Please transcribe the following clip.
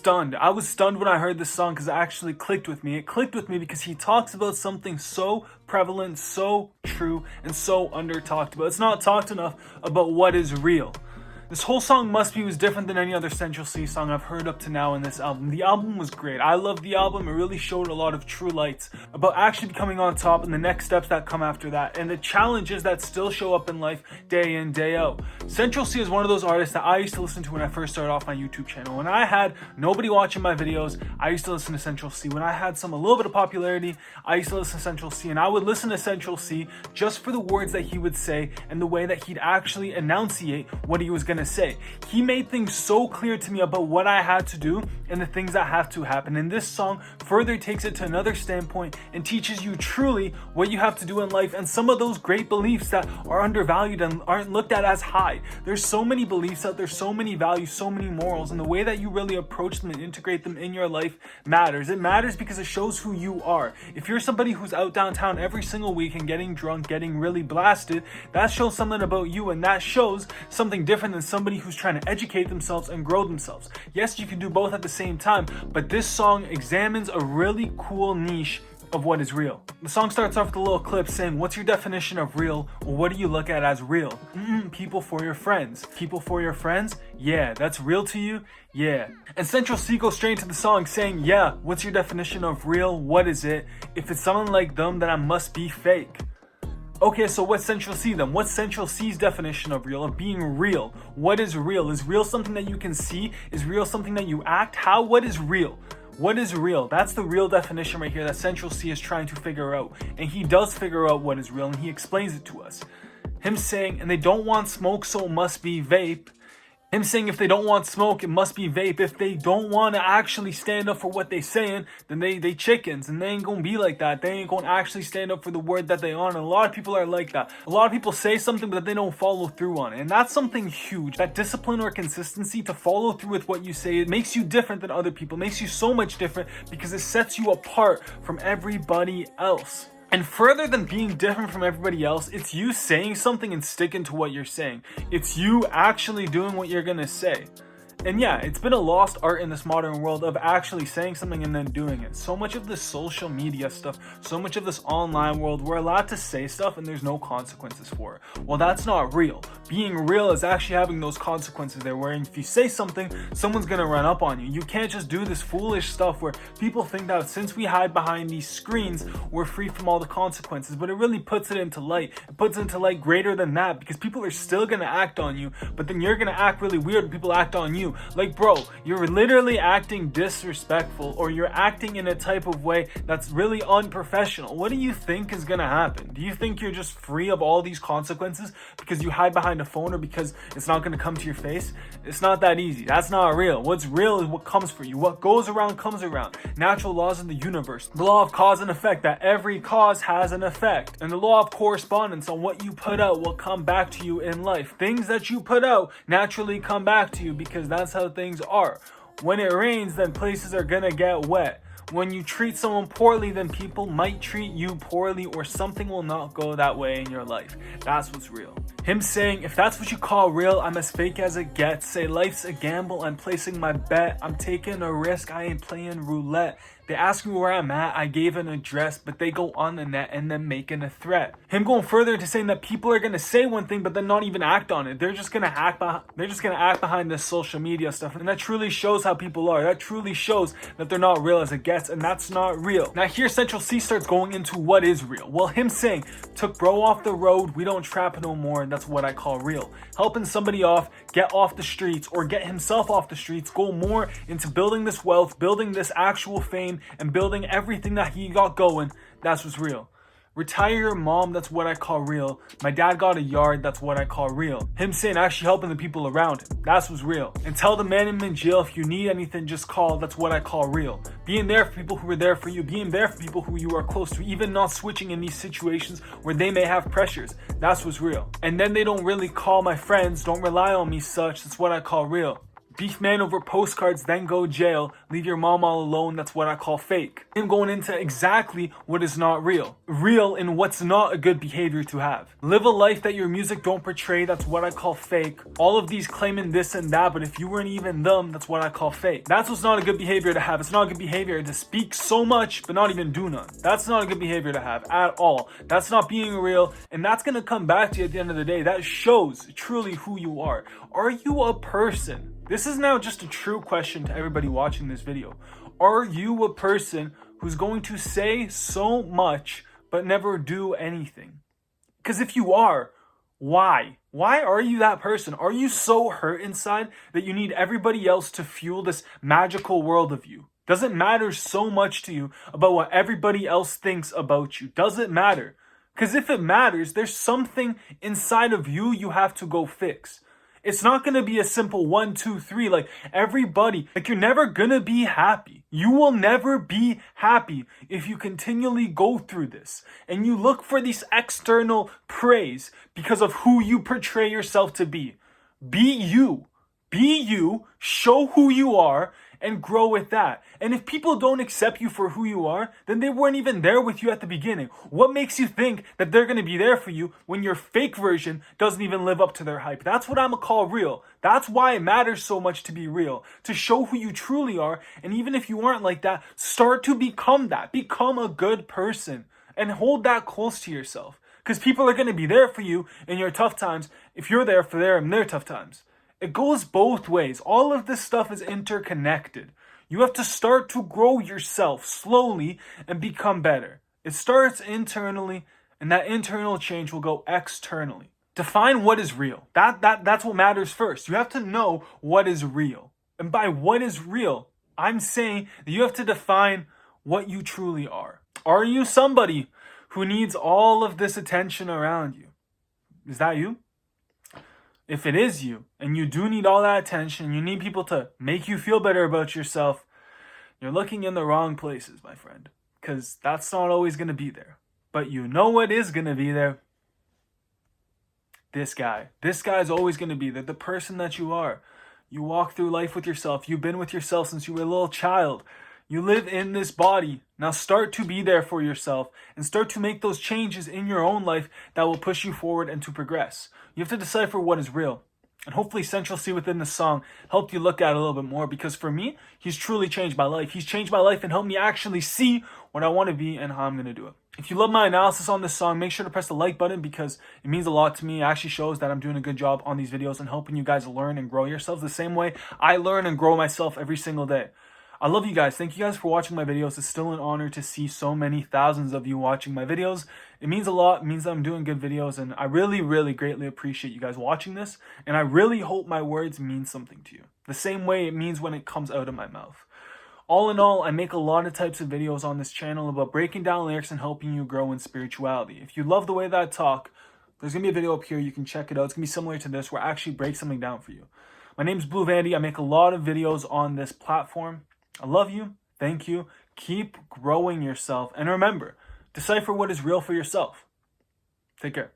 stunned. I was stunned when I heard this song because it actually clicked with me. It clicked with me because he talks about something so prevalent, so true, and so under talked about. It's not talked enough about what is real. This whole song, Must Be, was different than any other Central C song I've heard up to now in this album. The album was great. I loved the album. It really showed a lot of true lights about actually becoming on top and the next steps that come after that, and the challenges that still show up in life day in, day out. Central C is one of those artists that I used to listen to when I first started off my YouTube channel. When I had nobody watching my videos, I used to listen to Central C. When I had a little bit of popularity, I used to listen to Central C, and I would listen to Central C just for the words that he would say and the way that he'd actually enunciate what he was going to say. He made things so clear to me about what I had to do and the things that have to happen. And this song further takes it to another standpoint and teaches you truly what you have to do in life and some of those great beliefs that are undervalued and aren't looked at as high. There's so many beliefs out there, so many values, so many morals, and the way that you really approach them and integrate them in your life matters. It matters because it shows who you are. If you're somebody who's out downtown every single week and getting drunk, getting really blasted, that shows something about you, and that shows something different than somebody who's trying to educate themselves and grow themselves. Yes, you can do both at the same time, but this song examines a really cool niche of what is real. The song starts off with a little clip saying, what's your definition of real, or what do you look at as real? People for your friends. People for your friends? Yeah, that's real to you? Yeah. And Central C goes straight into the song saying, yeah, what's your definition of real? What is it? If it's someone like them, then I must be fake. Okay, so what's Central C then? What's Central C's definition of real, of being real? What is real? Is real something that you can see? Is real something that you act? What is real? What is real? That's the real definition right here that Central C is trying to figure out. And he does figure out what is real, and he explains it to us. Him saying, and they don't want smoke, so it must be vape. Him saying if they don't want smoke, it must be vape. If they don't want to actually stand up for what they saying, then they chickens, and they ain't gonna be like that. They ain't gonna actually stand up for the word that they on. And a lot of people are like that. A lot of people say something, but they don't follow through on it. And that's something huge. That discipline or consistency to follow through with what you say, it makes you different than other people. It makes you so much different because it sets you apart from everybody else. And further than being different from everybody else, it's you saying something and sticking to what you're saying. It's you actually doing what you're gonna say. And yeah, it's been a lost art in this modern world of actually saying something and then doing it. So much of this social media stuff, so much of this online world, we're allowed to say stuff and there's no consequences for it. Well, that's not real. Being real is actually having those consequences there, where if you say something, someone's gonna run up on you. You can't just do this foolish stuff where people think that since we hide behind these screens, we're free from all the consequences, but it really puts it into light. It puts it into light greater than that, because people are still gonna act on you, but then you're gonna act really weird when people act on you. Like, bro, you're literally acting disrespectful, or you're acting in a type of way that's really unprofessional. What do you think is gonna happen? Do you think you're just free of all these consequences because you hide behind a phone, or because it's not gonna come to your face? It's not that easy. That's not real. What's real is what comes for you. What goes around comes around. Natural laws in the universe. The law of cause and effect, that every cause has an effect. And the law of correspondence on what you put out will come back to you in life. Things that you put out naturally come back to you, because that's how things are. When it rains, then places are gonna get wet. When you treat someone poorly, then people might treat you poorly, or something will not go that way in your life. That's what's real. Him saying, if that's what you call real, I'm as fake as it gets. Say life's a gamble, I'm placing my bet. I'm taking a risk, I ain't playing roulette. They ask me where I'm at, I gave an address, but they go on the net and then making a threat. Him going further to saying that people are gonna say one thing but then not even act on it. They're just gonna act behind this social media stuff, and that truly shows how people are. That truly shows that they're not real as it gets, and that's not real. Now here Central C starts going into what is real. Well, him saying, took bro off the road, we don't trap no more, that's what I call real. Helping somebody off, get off the streets, or get himself off the streets, go more into building this wealth, building this actual fame, and building everything that he got going. That's what's real. Retire your mom, that's what I call real. My dad got a yard, that's what I call real. Him saying actually helping the people around him, that's what's real. And tell the man in jail, if you need anything, just call, that's what I call real. Being there for people who are there for you, being there for people who you are close to, even not switching in these situations where they may have pressures, that's what's real. And then they don't really call my friends, don't rely on me such, that's what I call real. Beef man over postcards, then go jail. Leave your mom all alone, that's what I call fake. I'm going into exactly what is not real. Real in what's not a good behavior to have. Live a life that your music don't portray, that's what I call fake. All of these claiming this and that, but if you weren't even them, that's what I call fake. That's what's not a good behavior to have. It's not a good behavior to speak so much, but not even do none. That's not a good behavior to have at all. That's not being real, and that's gonna come back to you at the end of the day. That shows truly who you are. Are you a person? This is now just a true question to everybody watching this video. Are you a person who's going to say so much but never do anything? Because if you are, why? Why are you that person? Are you so hurt inside that you need everybody else to fuel this magical world of you? Does it matter so much to you about what everybody else thinks about you? Does it matter? Because if it matters, there's something inside of you have to go fix. It's not going to be a simple 1, 2, 3. Like everybody, like you're never going to be happy. You will never be happy if you continually go through this and you look for this external praise because of who you portray yourself to be. Be you. Be you. Show who you are and grow with that. And if people don't accept you for who you are, then they weren't even there with you at the beginning. What makes you think that they're going to be there for you when your fake version doesn't even live up to their hype? That's what I'm going to call real. That's why it matters so much to be real, to show who you truly are. And even if you aren't like that, start to become that. Become a good person and hold that close to yourself. Because people are going to be there for you in your tough times if you're there for them in their tough times. It goes both ways. All of this stuff is interconnected. You have to start to grow yourself slowly and become better. It starts internally, and that internal change will go externally. Define what is real. That's what matters first. You have to know what is real. And by what is real, I'm saying that you have to define what you truly are. Are you somebody who needs all of this attention around you? Is that you? If it is you, and you do need all that attention, you need people to make you feel better about yourself, you're looking in the wrong places, my friend. Because that's not always going to be there. But you know what is going to be there? This guy. This guy is always going to be there. The person that you are. You walk through life with yourself. You've been with yourself since you were a little child. You live in this body. Now start to be there for yourself and start to make those changes in your own life that will push you forward and to progress. You have to decipher what is real. And hopefully Central C within the song helped you look at it a little bit more, because for me, he's truly changed my life. He's changed my life and helped me actually see what I want to be and how I'm going to do it. If you love my analysis on this song, make sure to press the like button because it means a lot to me. It actually shows that I'm doing a good job on these videos and helping you guys learn and grow yourselves the same way I learn and grow myself every single day. I love you guys. Thank you guys for watching my videos. It's still an honor to see so many thousands of you watching my videos. It means a lot. It means that I'm doing good videos, and I really, really greatly appreciate you guys watching this, and I really hope my words mean something to you, the same way it means when it comes out of my mouth. All in all, I make a lot of types of videos on this channel about breaking down lyrics and helping you grow in spirituality. If you love the way that I talk, there's going to be a video up here. You can check it out. It's going to be similar to this where I actually break something down for you. My name is Blue Vanity. I make a lot of videos on this platform. I love you. Thank you. Keep growing yourself. And remember, decipher what is real for yourself. Take care.